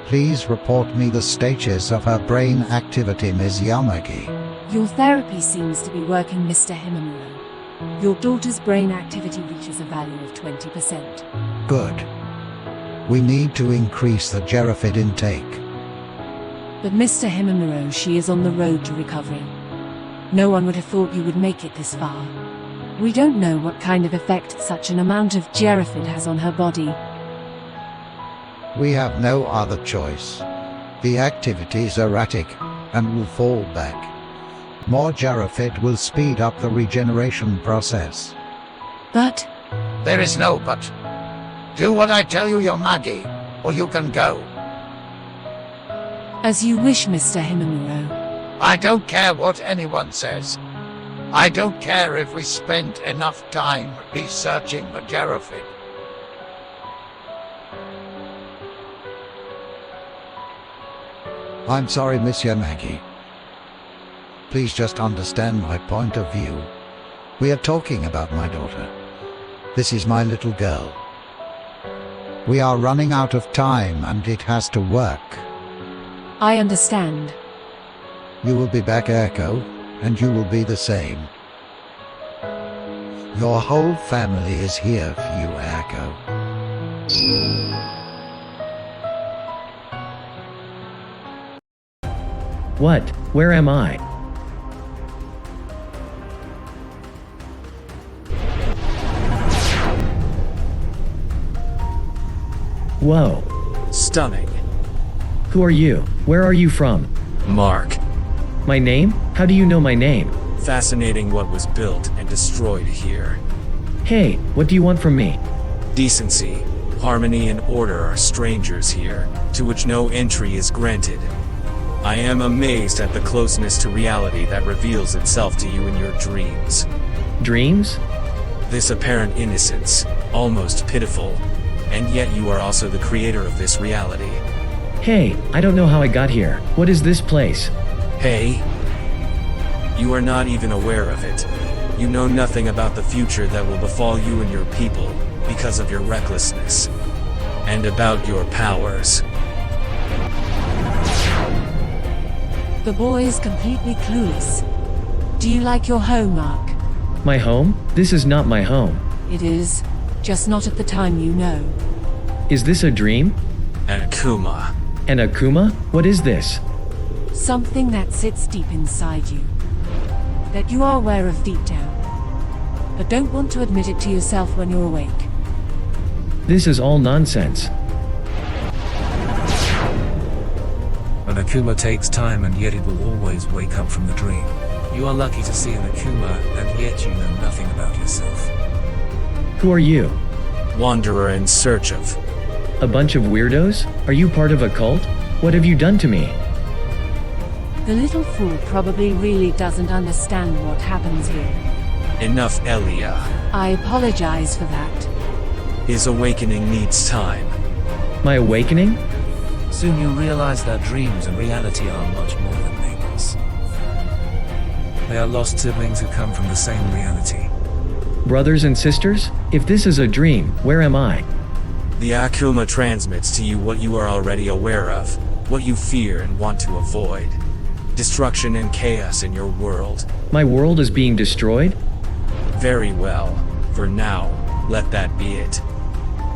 Please report me the status of her brain activity, Ms. Yamagi. Your therapy seems to be working, Mr. Himamura. Your daughter's brain activity reaches a value of 20%. Good. We need to increase the Gerafid intake. But Mr. Himamura, she is on the road to recovery. No one would have thought you would make it this far. We don't know what kind of effect such an amount of Gerafid has on her body. We have no other choice. The activity is erratic and will fall back. More Gerafid will speed up the regeneration process. But... There is no but. Do what I tell you, Yamagi, or you can go. As you wish, Mr. Himamura. I don't care what anyone says. I don't care if we spend enough time researching the Gerafid. I'm sorry, Miss Yamagi. Please just understand my point of view. We are talking about my daughter. This is my little girl. We are running out of time and it has to work. I understand. You will be back, Echo, and you will be the same. Your whole family is here for you, Echo. What? Where am I? Whoa. Stunning. Who are you? Where are you from? Mark. My name? How do you know my name? Fascinating what was built and destroyed here. Hey, what do you want from me? Decency, harmony, and order are strangers here, to which no entry is granted. I am amazed at the closeness to reality that reveals itself to you in your dreams. Dreams? This apparent innocence, almost pitiful, and yet you are also the creator of this reality. Hey, I don't know how I got here. What is this place? Hey? You are not even aware of it. You know nothing about the future that will befall you and your people because of your recklessness. And about your powers. The boy is completely clueless. Do you like your home, Mark? My home? This is not my home. It is, just not at the time you know. Is this a dream? An Akuma. An Akuma? What is this? Something that sits deep inside you. That you are aware of deep down. But don't want to admit it to yourself when you're awake. This is all nonsense. An Akuma takes time and yet it will always wake up from the dream. You are lucky to see an Akuma and yet you know nothing about yourself. Who are you? Wanderer in search of. A bunch of weirdos? Are you part of a cult? What have you done to me? The little fool probably really doesn't understand what happens here. Enough, Elia. I apologize for that. His awakening needs time. My awakening? Soon you'll realize that dreams and reality are much more than labels. They are lost siblings who come from the same reality. Brothers and sisters? If this is a dream, where am I? The Akuma transmits to you what you are already aware of, what you fear and want to avoid. Destruction and chaos in your world. My world is being destroyed? Very well. For now, let that be it.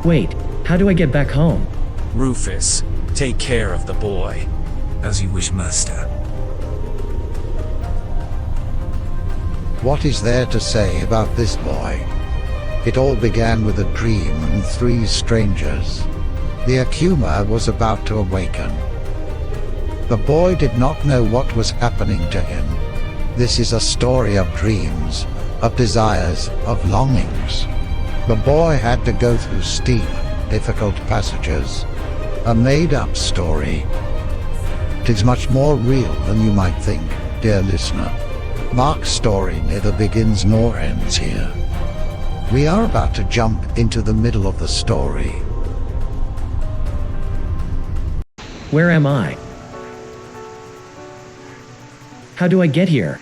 Wait, how do I get back home? Rufus, take care of the boy. As you wish, Master. What is there to say about this boy? It all began with a dream and 3 strangers. The Akuma was about to awaken. The boy did not know what was happening to him. This is a story of dreams, of desires, of longings. The boy had to go through steep, difficult passages. A made-up story. It is much more real than you might think, dear listener. Mark's story neither begins nor ends here. We are about to jump into the middle of the story. Where am I? How do I get here?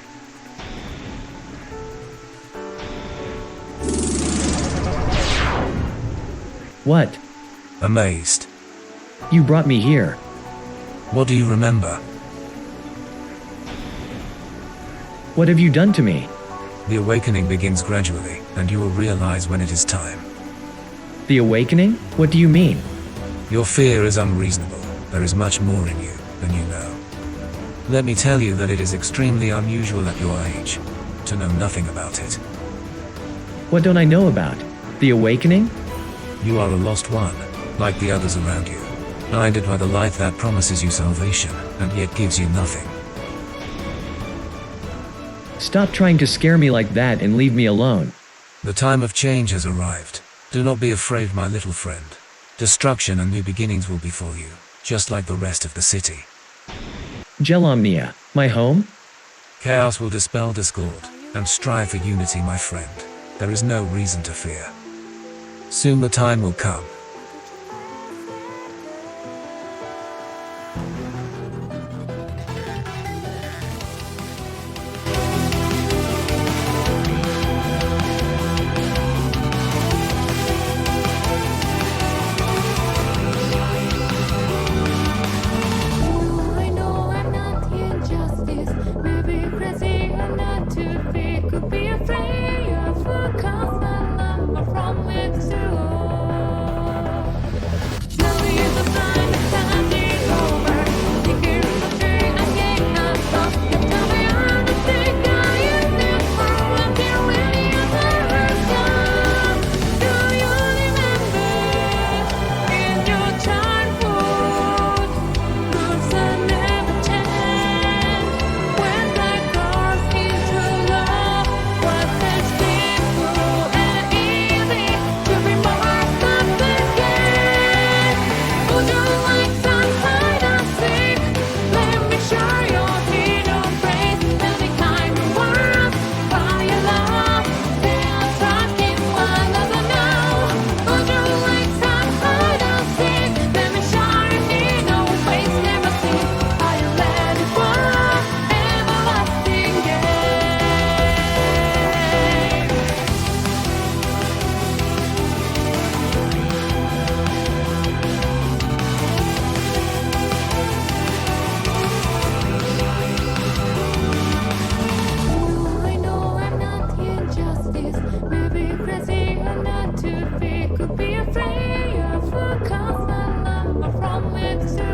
What? Amazed. You brought me here. What do you remember? What have you done to me? The awakening begins gradually, and you will realize when it is time. The awakening? What do you mean? Your fear is unreasonable. There is much more in you than you know. Let me tell you that it is extremely unusual at your age to know nothing about it. What don't I know about? The awakening? You are a lost one, like the others around you, blinded by the light that promises you salvation, and yet gives you nothing. Stop trying to scare me like that and leave me alone. The time of change has arrived. Do not be afraid, my little friend. Destruction and new beginnings will befall you, just like the rest of the city. Gelomnia, my home? Chaos will dispel discord, and strive for unity, my friend. There is no reason to fear. Soon the time will come. I know I'm not here justice. Maybe crazy or not to be. Could be afraid of a constant number from which to slowly the time is standing over. Thinking of the day I can't not stop. You tell me I'm the thing I am never until any other come. Do you remember in your childhood? Rules that never change. When life goes into love, what has been true and easy to be more complicated. Would you like some hide and seek? Let me share your hidden praise. Any kind of words by your love. They are tracking one another now. Would you like some hide and seek? Let me share your hidden ways never seen. Are you ready for everlasting game? I know I'm not here justice. Maybe crazy or not to be. Could be afraid of a constant number from which to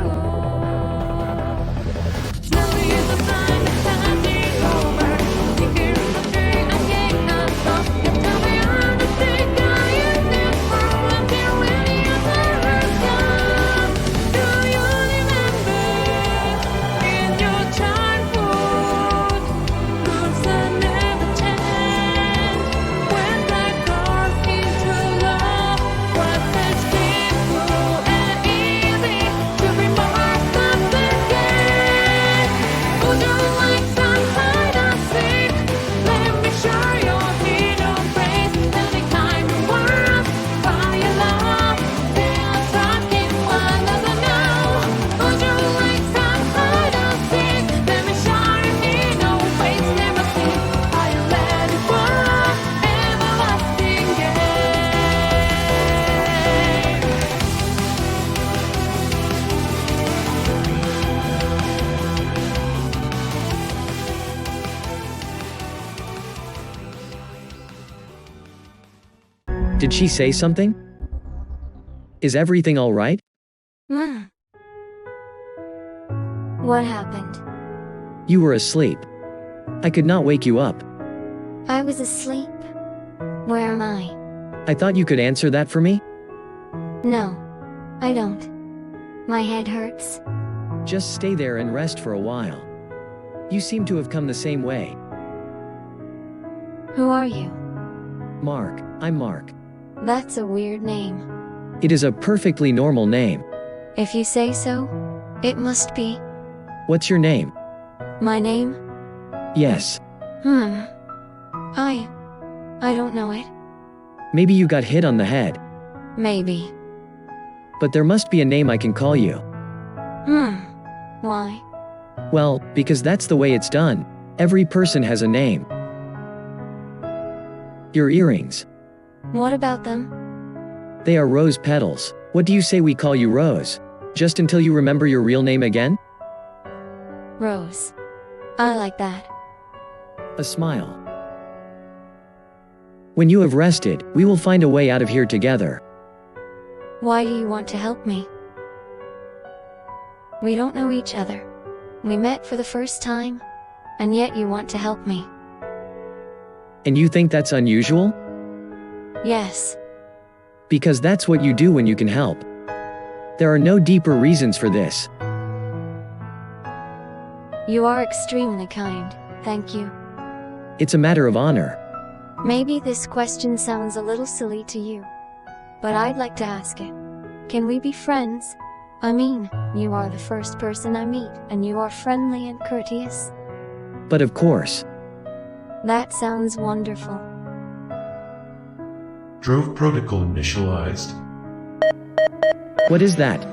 slowly the time is standing over. Thinking of the day I can't not stop. You tell me I'm the thing I am never until any other come. Do you remember in your childhood? Rules that never change. When life goes into love, what has been true and easy to be more complicated. Would you like some hide and seek? Let me share your hidden praise. Any kind of words by your love. They are tracking one another now. Would you like some hide and seek? Let me share your hidden ways never seen. Are you ready for everlasting game? Did she say something? Is everything all right? What happened? You were asleep. I could not wake you up. I was asleep. Where am I? I thought you could answer that for me? No, I don't. My head hurts. Just stay there and rest for a while. You seem to have come the same way. Who are you? Mark, I'm Mark. That's a weird name. It is a perfectly normal name. If you say so, it must be. What's your name? My name? Yes. I don't know it. Maybe you got hit on the head. Maybe. But there must be a name I can call you. Why? Well, because that's the way it's done. Every person has a name. Your earrings. What about them? They are rose petals. What do you say we call you Rose? Just until you remember your real name again? Rose. I like that. A smile. When you have rested, we will find a way out of here together. Why do you want to help me? We don't know each other. We met for the first time, and yet you want to help me. And you think that's unusual? Yes. Because that's what you do when you can help. There are no deeper reasons for this. You are extremely kind. Thank you. It's a matter of honor. Maybe this question sounds a little silly to you, but I'd like to ask it. Can we be friends? I mean, you are the first person I meet, and you are friendly and courteous. But of course. That sounds wonderful. Drove protocol initialized. What is that?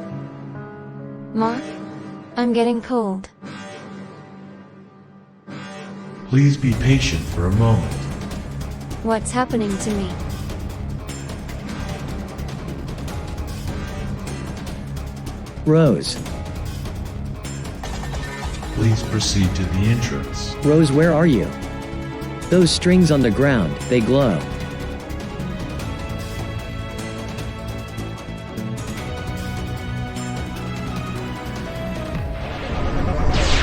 Mark, I'm getting cold. Please be patient for a moment. What's happening to me? Rose. Please proceed to the entrance. Rose, where are you? Those strings on the ground, they glow.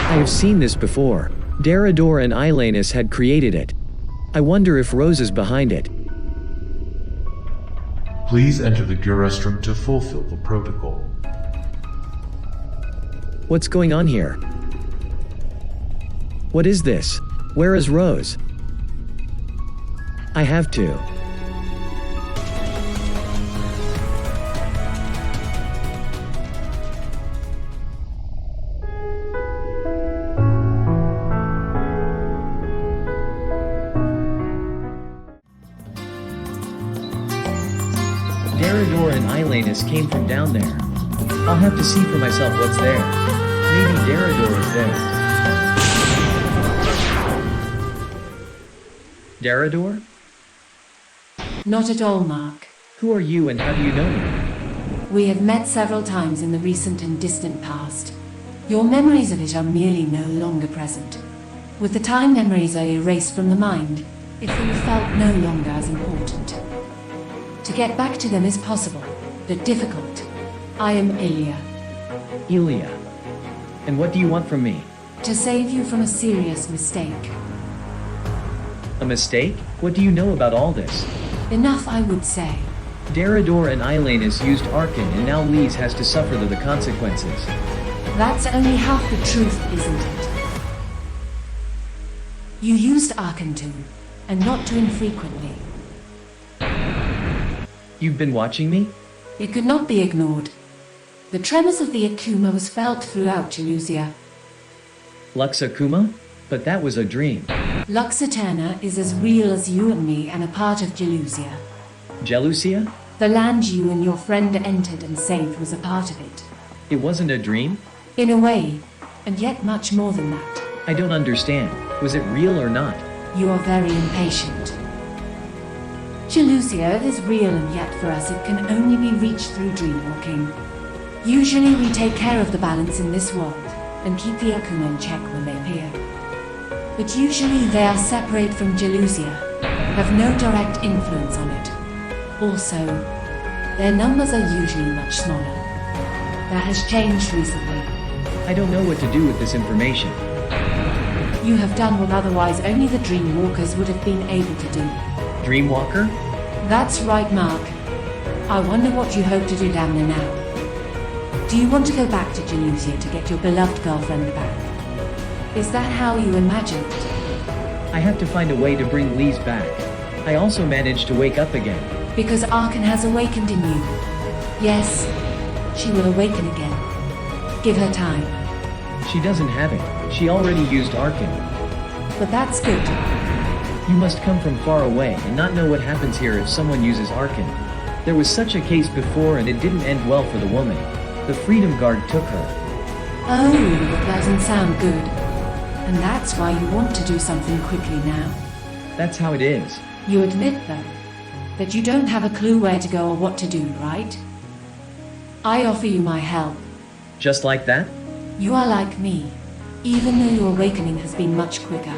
I have seen this before. Darador and Ilanus had created it. I wonder if Rose is behind it. Please enter the Gurustrum to fulfill the protocol. What's going on here? What is this? Where is Rose? I have to. Darador and Ilanus came from down there. I'll have to see for myself what's there. Maybe Darador is there. Darador? Not at all, Mark. Who are you and how do you know me? We have met several times in the recent and distant past. Your memories of it are merely no longer present. With the time memories are erased from the mind, it will have felt no longer as important. To get back to them is possible, but difficult. I am Ilya. Ilya. And what do you want from me? To save you from a serious mistake. A mistake? What do you know about all this? Enough, I would say. Darador and Ilanus used Arkan and now Lise has to suffer the consequences. That's only half the truth, isn't it? You used Arkantoon, and not too infrequently. You've been watching me? It could not be ignored. The tremors of the Akuma was felt throughout Jerusia. Lux Akuma? But that was a dream. Lux Eterna is as real as you and me and a part of Jerusia. Jelusia? The land you and your friend entered and saved was a part of it. It wasn't a dream? In a way, and yet much more than that. I don't understand. Was it real or not? You are very impatient. Jelusia is real, and yet for us it can only be reached through dreamwalking. Usually we take care of the balance in this world, and keep the Akuma in check when they appear. But usually they are separate from Jelusia, have no direct influence on it. Also, their numbers are usually much smaller. That has changed recently. I don't know what to do with this information. You have done what otherwise only the Dreamwalkers would have been able to do. Dreamwalker? That's right, Mark. I wonder what you hope to do down there now. Do you want to go back to Jelusia to get your beloved girlfriend back? Is that how you imagined it? I have to find a way to bring Lise back. I also managed to wake up again. Because Arkan has awakened in you. Yes, she will awaken again. Give her time. She doesn't have it. She already used Arkan. But that's good. You must come from far away and not know what happens here if someone uses Arkan. There was such a case before and it didn't end well for the woman. The Freedom Guard took her. Oh, that doesn't sound good. And that's why you want to do something quickly now. That's how it is. You admit, though, that you don't have a clue where to go or what to do, right? I offer you my help, Just like that? You are like me, even though your awakening has been much quicker.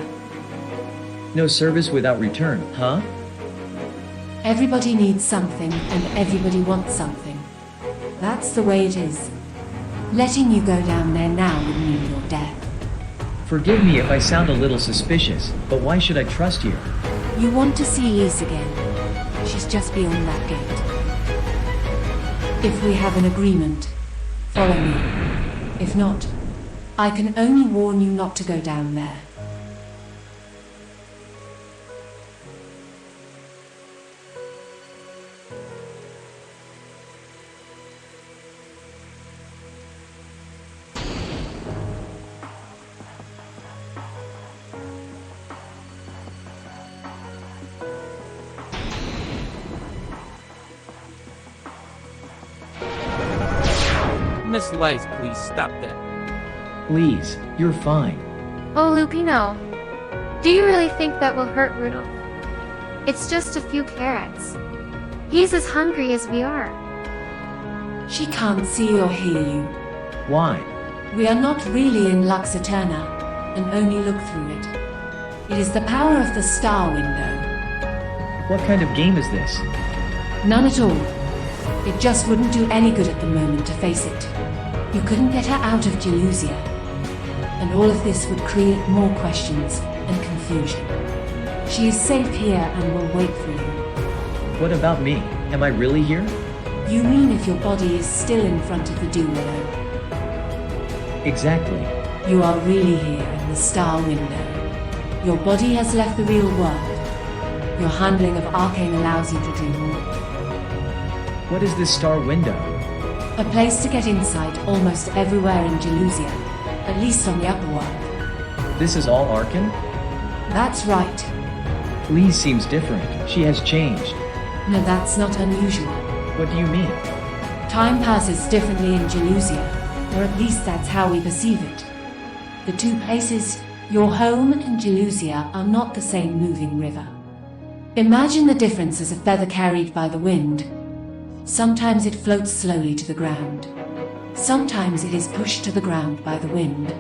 No service without return, huh? Everybody needs something, and everybody wants something. That's the way it is. Letting you go down there now would mean your death. Forgive me if I sound a little suspicious, but why should I trust you? You want to see Lise again. She's just beyond that gate. If we have an agreement, follow me. If not, I can only warn you not to go down there. Miss Lice, please stop that. Please, you're fine. Oh, Lupino. Do you really think that will hurt Rudolph? It's just a few carrots. He's as hungry as we are. She can't see or hear you. Why? We are not really in Lux Eterna, and only look through it. It is the power of the star window. What kind of game is this? None at all. It just wouldn't do any good at the moment to face it. You couldn't get her out of Jelusia. And all of this would create more questions and confusion. She is safe here and will wait for you. What about me? Am I really here? You mean if your body is still in front of the Dew Willow? Exactly. You are really here in the star window. Your body has left the real world. Your handling of Arcane allows you to do more. What is this star window? A place to get insight almost everywhere in Jelusia, at least on the upper world. This is all Arkan? That's right. Lise seems different. She has changed. No, that's not unusual. What do you mean? Time passes differently in Jelusia, or at least that's how we perceive it. The two places, your home and Jelusia, are not the same moving river. Imagine the difference as a feather carried by the wind. Sometimes it floats slowly to the ground. Sometimes it is pushed to the ground by the wind.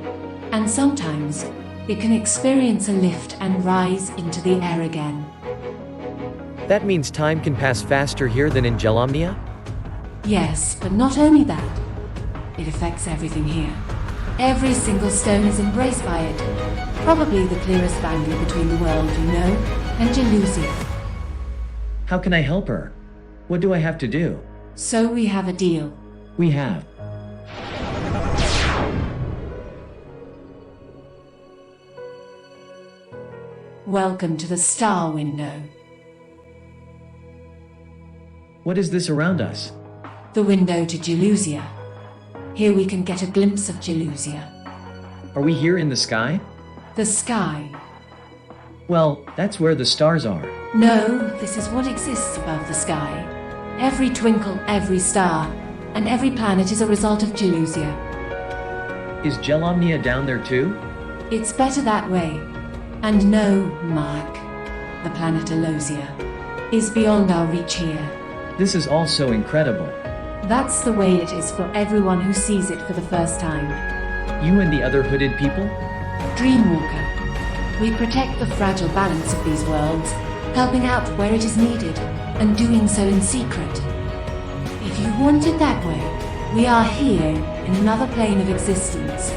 And sometimes it can experience a lift and rise into the air again. That means time can pass faster here than in Gelomnia? Yes, but not only that. It affects everything here. Every single stone is embraced by it. Probably the clearest boundary between the world you know and Jelusia. How can I help her? What do I have to do? So we have a deal. We have. Welcome to the star window. What is this around us? The window to Jelusia. Here we can get a glimpse of Jelusia. Are we here in the sky? The sky. Well, that's where the stars are. No, this is what exists above the sky. Every twinkle, every star, and every planet is a result of Jelusia. Is Gelomnia down there too? It's better that way. And no, Mark, the planet Alosia, is beyond our reach here. This is all so incredible. That's the way it is for everyone who sees it for the first time. You and the other hooded people? Dreamwalker. We protect the fragile balance of these worlds, helping out where it is needed, and doing so in secret. If you want it that way, we are here in another plane of existence,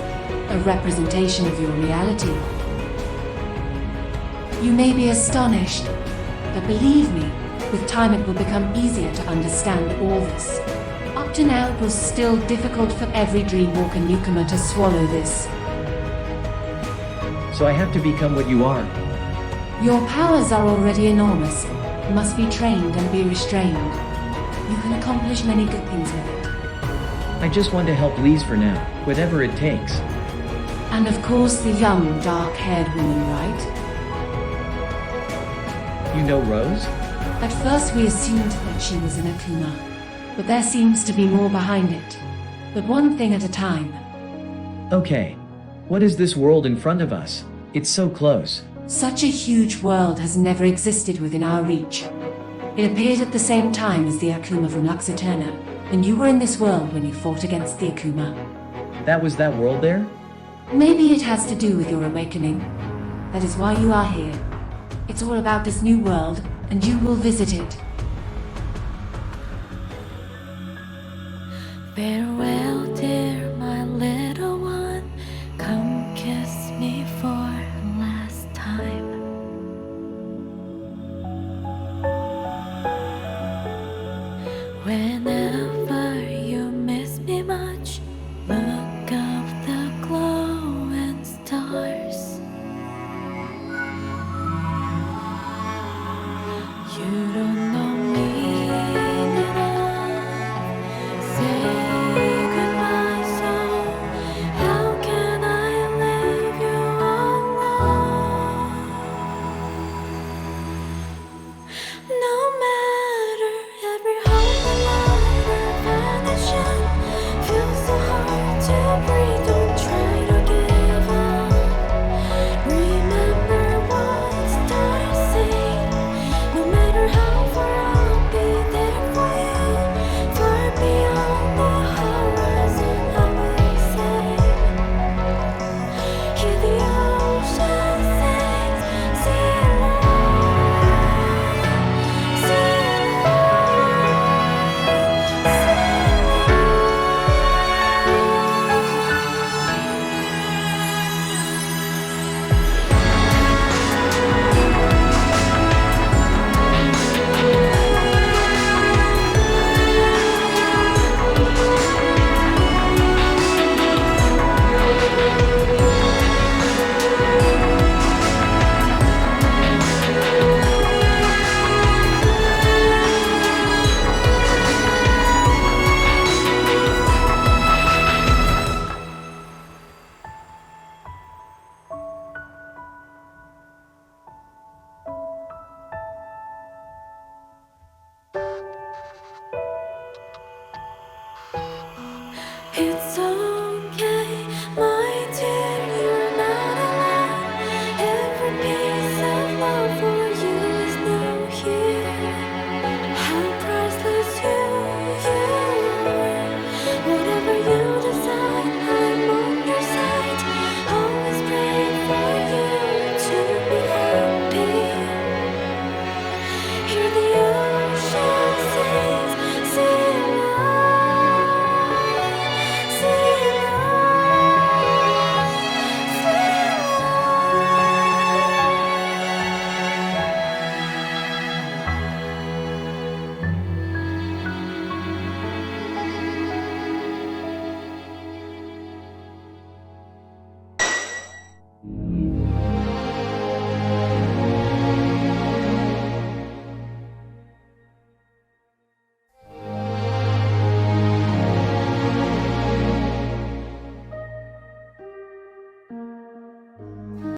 a representation of your reality. You may be astonished, but believe me, with time it will become easier to understand all this. Up to now it was still difficult for every Dreamwalker newcomer to swallow this. So I have to become what you are. Your powers are already enormous. You must be trained and be restrained. You can accomplish many good things with it. I just want to help Lise for now, whatever it takes. And of course the young, dark-haired woman, right? You know Rose? At first we assumed that she was an Akuma, but there seems to be more behind it. But one thing at a time. Okay. What is this world in front of us? It's so close. Such a huge world has never existed within our reach. It appeared at the same time as the Akuma from Lux Eterna, and you were in this world when you fought against the Akuma. That was that world there? Maybe it has to do with your awakening. That is why you are here. It's all about this new world, and you will visit it. Farewell, dear, my little one. Come kiss me for last time. Whenever you miss me much, look up the glowing stars. You don't know me enough. Say goodbye, so how can I leave you alone? No matter every hope and light or vanishing, feels so hard to breathe. Don't try to give up. Remember what stars say. No matter how far, I'll be there for you. Far beyond the horizon, I will say. Hear the ocean sing, see light, see It's okay, my dear, you're not alone. Every piece of love for you is new here. How priceless you are. Whatever you decide, I'm on your side. Always praying for you to be happy. Hear the ocean sing, see light, see light.